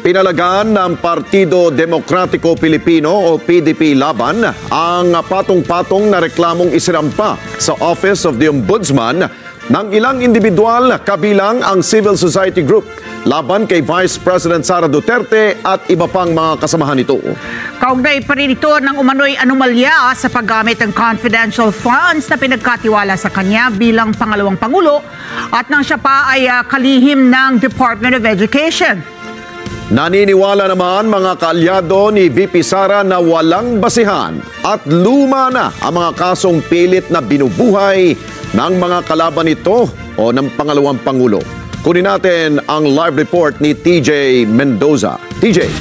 Pinalagaan ng Partido Demokratiko Pilipino o PDP laban ang patong-patong na reklamong isirampa sa Office of the Ombudsman ng ilang individual kabilang ang civil society group laban kay Vice President Sara Duterte at iba pang mga kasamahan nito. Kaugnay pa rin ito ng umano'y anomalya sa paggamit ng confidential funds na pinagkatiwala sa kanya bilang pangalawang Pangulo at nang siya pa ay kalihim ng Department of Education. Naniniwala naman mga kaalyado ni VP Sara na walang basihan at luma na ang mga kasong pilit na binubuhay ng mga kalaban nito o ng pangalawang Pangulo. Kunin natin ang live report ni TJ Mendoza. TJ.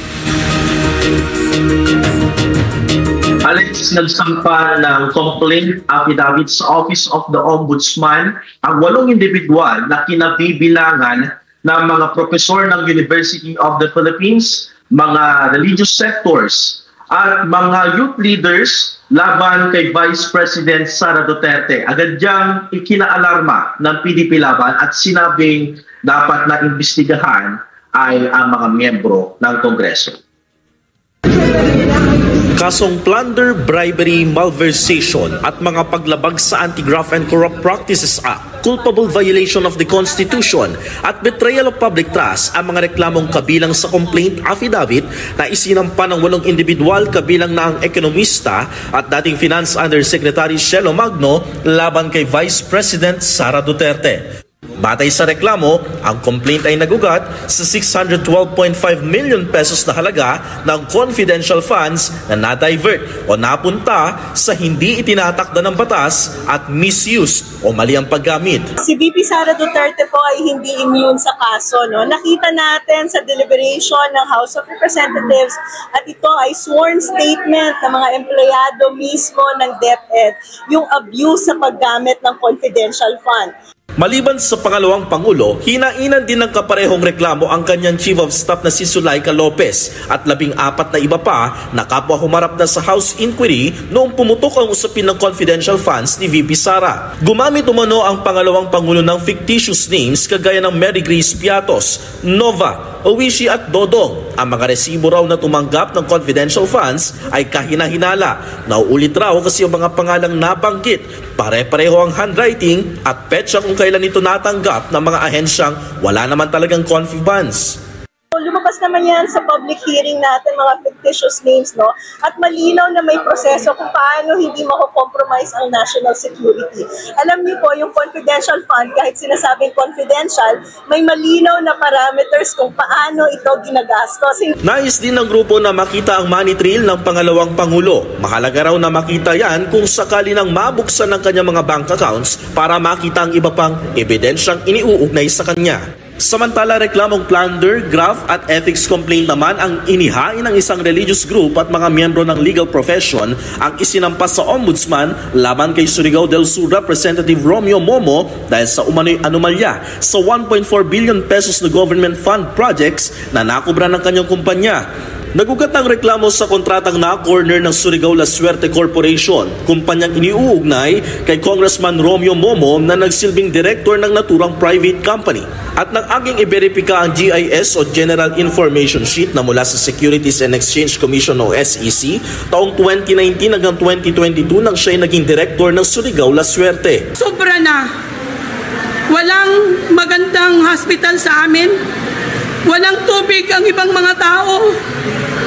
Alex, nagsampa ng complaint affidavit sa Office of the Ombudsman ang 8 individual na kinabibilangan ng mga profesor ng University of the Philippines, mga religious sectors, at mga youth leaders laban kay Vice President Sara Duterte. Agad diyang ikinaalarma ng PDP laban at sinabing dapat na imbestigahan ay ang mga miyembro ng Kongreso. Kasong plunder, bribery, malversation at mga paglabag sa Anti-Graft and Corrupt Practices Act, culpable violation of the Constitution at betrayal of public trust ang mga reklamong kabilang sa complaint affidavit na isinampa ng 8 individual kabilang na ang ekonomista at dating Finance Undersecretary Shelo Magno laban kay Vice President Sara Duterte. Batay sa reklamo, ang complaint ay nagugat sa 612.5 million pesos na halaga ng confidential funds na na-divert o napunta sa hindi itinatakda ng batas at misused o mali ang paggamit. Si VP Sara Duterte po ay hindi immune sa kaso. No? Nakita natin sa deliberation ng House of Representatives at ito ay sworn statement ng mga empleyado mismo ng DepEd, yung abuse sa paggamit ng confidential fund. Maliban sa pangalawang Pangulo, hinainan din ng kaparehong reklamo ang kanyang Chief of Staff na si Zulaika Lopez at 14 na iba pa na kapwa humarap na sa House Inquiry noong pumutok ang usapin ng confidential funds ni VP Sara. Gumamit umano ang pangalawang Pangulo ng fictitious names kagaya ng Mary Grace Piatos, Nova, Owishi at Dodong. Ang mga resibo raw na tumanggap ng confidential funds ay kahina-hinala. Nauulit raw kasi ang mga pangalang nabanggit, pare-pareho ang handwriting at petsa kung kailan ito natanggap ng mga ahensyang wala naman talagang confi funds. Lumabas naman yan sa public hearing natin, mga fictitious names, no? At malinaw na may proseso kung paano hindi mako-compromise ang national security. Alam niyo po, yung confidential fund, kahit sinasabing confidential, may malinaw na parameters kung paano ito ginagastos. Nais din ng grupo na makita ang money trail ng pangalawang Pangulo. Mahalaga raw na makita yan kung sakali nang mabuksan ng kanyang mga bank accounts para makita ang iba pang ebidensyang iniuugnay sa kanya. Samantala, reklamong plunder, graft at ethics complaint naman ang inihain ng isang religious group at mga miyembro ng legal profession ang isinampas sa Ombudsman laban kay Surigao del Sur Representative Romeo Momo dahil sa umano'y anomalya sa 1.4 billion pesos na government fund projects na nakubra ng kanyang kumpanya. Nagugat ang reklamo sa kontratang na-corner ng Surigao La Suerte Corporation, kumpanyang iniuugnay kay Congressman Romeo Momo na nagsilbing director ng naturang private company. At nang aging iberipika ang GIS o General Information Sheet na mula sa Securities and Exchange Commission o SEC, taong 2019 hanggang 2022 nang siya ay naging director ng Surigao La Suerte. Sobra na. Walang magandang hospital sa amin. Walang tubig ang ibang mga tao.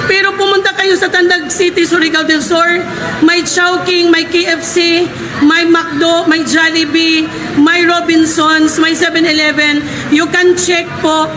Pero pumunta kayo sa Tandag City, Surigao del Sur, may Chowking, may KFC, may McDo, may Jollibee, may Robinsons, may 7-Eleven. You can check po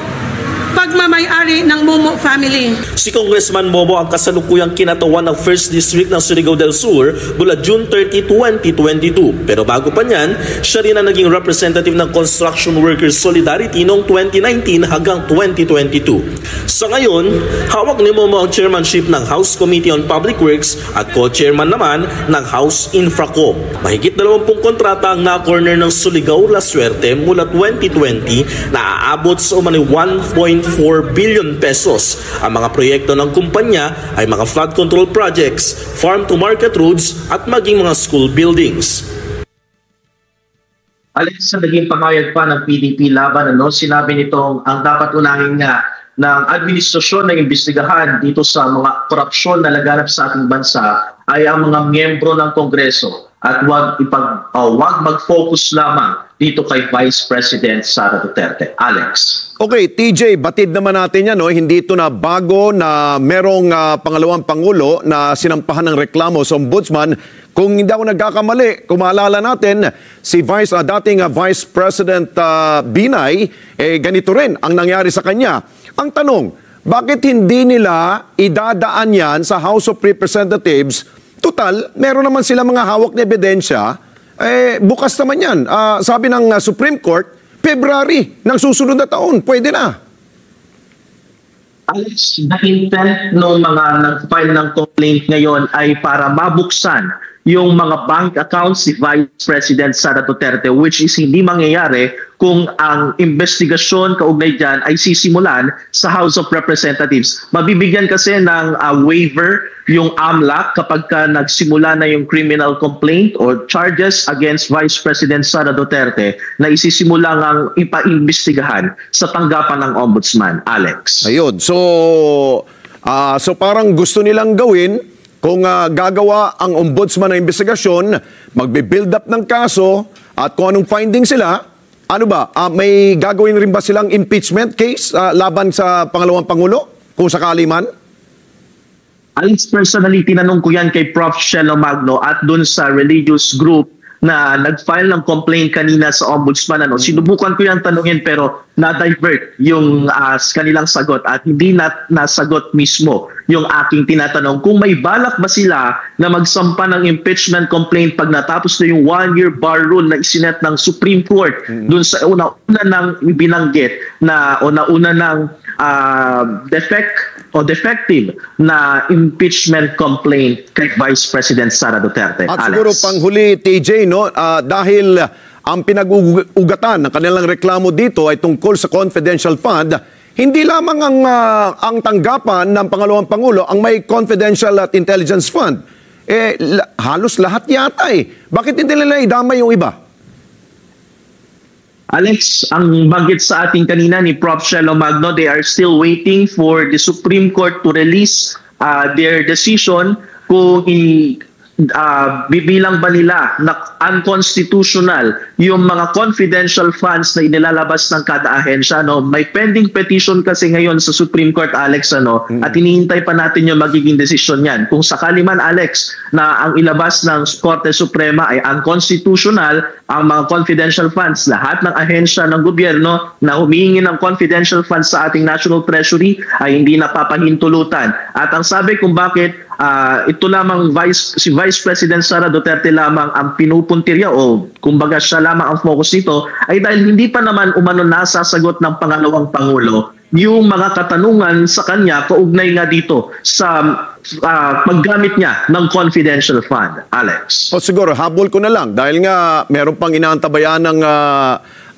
pagmamayari ng Momo family. Si Congressman Momo ang kasalukuyang kinatawan ng 1st District ng Surigao del Sur mula June 30, 2022. Pero bago pa niyan, siya rin ang naging representative ng Construction Workers Solidarity noong 2019 hanggang 2022. Sa ngayon, hawak ni Momo ang chairmanship ng House Committee on Public Works at co-chairman naman ng House Infracom. Mahigit 20 kontrata ang na-corner ng Surigao La Suerte mula 2020 na aabot sa umano'y 1.4 billion pesos. Ang mga proyekto ng kumpanya ay mga flood control projects, farm-to-market roads at maging mga school buildings. Alex, sa naging pangayag pa ng PDP laban, sinabi nitong ang dapat unahin nga ng administrasyon na imbestigahan dito sa mga korupsyon na laganap sa ating bansa ay ang mga miyembro ng Kongreso at wag mag-focus lamang dito kay Vice President Sara Duterte. Alex. Okay, TJ, batid naman natin yan. No? Hindi ito na bago na merong pangalawang Pangulo na sinampahan ng reklamo sa Ombudsman. Kung hindi ako nagkakamali, kung maalala natin, si dating Vice President Binay, ganito rin ang nangyari sa kanya. Ang tanong, bakit hindi nila idadaan yan sa House of Representatives? Total, meron naman sila mga hawak na ebidensya. Bukas naman yan. Sabi ng Supreme Court, February ng susunod na taon, pwede na. Alex, the intent ng mga nag-file ng complaint ngayon ay para mabuksan yung mga bank accounts ni Vice President Sara Duterte, which is hindi mangyayari kung ang investigasyon kaugnay dyan ay sisimulan sa House of Representatives. Mabibigyan kasi ng waiver yung AMLAC kapag ka nagsimula na yung criminal complaint or charges against Vice President Sara Duterte na isisimula ngang ipa-imbestigahan sa tanggapan ng Ombudsman. Alex. Ayun. So parang gusto nilang gawin kung gagawa ang Ombudsman ng investigasyon, magbe-build up ng kaso at kung anong finding sila, ano ba, may gagawin rin ba silang impeachment case laban sa pangalawang Pangulo kung sakali man? Alex, personally, tinanong ko yan kay Prof. Shelo Magno at dun sa religious group na nag-file ng complaint kanina sa Ombudsman. Sinubukan ko yan tanungin pero na-divert yung kanilang sagot at hindi nasagot mismo yung aking tinatanong. Kung may balak ba sila na magsampa ng impeachment complaint pag natapos na yung 1-year bar rule na isinet ng Supreme Court dun sa una nang binanggit na una ng defective na impeachment complaint kay Vice President Sara Duterte. At siguro panghuli, TJ, no? Dahil ang pinag-ugatan ng kanilang reklamo dito ay tungkol sa confidential fund, hindi lamang ang tanggapan ng pangalawang Pangulo ang may confidential at intelligence fund. Halos lahat yata Bakit hindi nila idamay yung iba? Alex, ang banggit sa ating kanina ni Prof. Shelo Magno, they are still waiting for the Supreme Court to release their decision kung bibilang ba nila na unconstitutional yung mga confidential funds na inilalabas ng kada ahensya. May pending petition kasi ngayon sa Supreme Court, Alex, at hinihintay pa natin yung magiging desisyon yan. Kung sakali man, Alex, na ang ilabas ng Korte Suprema ay unconstitutional, ang mga confidential funds, lahat ng ahensya ng gobyerno na humihingi ng confidential funds sa ating National Treasury ay hindi napapahintulutan. At ang sabi kung bakit ito lamang si Vice President Sara Duterte lamang ang pinupuntirya o kumbaga siya lamang ang focus nito ay dahil hindi pa naman umano nasasagot ng pangalawang Pangulo yung mga katanungan sa kanya kaugnay nga dito sa paggamit niya ng confidential fund. Alex. O siguro, habol ko na lang dahil nga meron pang inaantabayan ng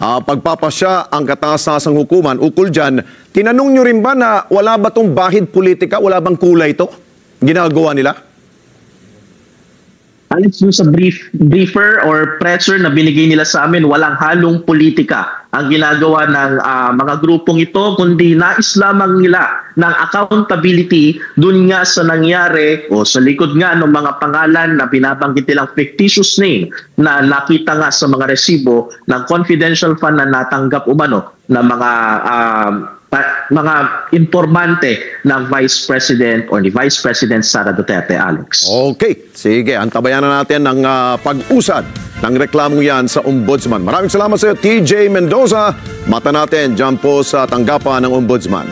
pagpapasya ang kataas-taasang hukuman ukol dyan. Tinanong nyo rin ba na wala ba itong bahid politika? Wala bang kulay ito? Ginagawa nila? Alex, sa briefer or presser na binigay nila sa amin, walang halong politika ang ginagawa ng mga grupong ito, kundi nais lamang nila ng accountability dun nga sa nangyari o sa likod nga ng mga pangalan na binabanggit nilang fictitious name na nakita nga sa mga resibo ng confidential fund na natanggap umano ng mga informante ng Vice President o ni Vice President Sara Duterte, Alex. Okay, sige. Antabayan na natin ang pag-usad ng reklamong yan sa Ombudsman. Maraming salamat sa iyo, TJ Mendoza. Mata natin dyan po sa tanggapan ng Ombudsman.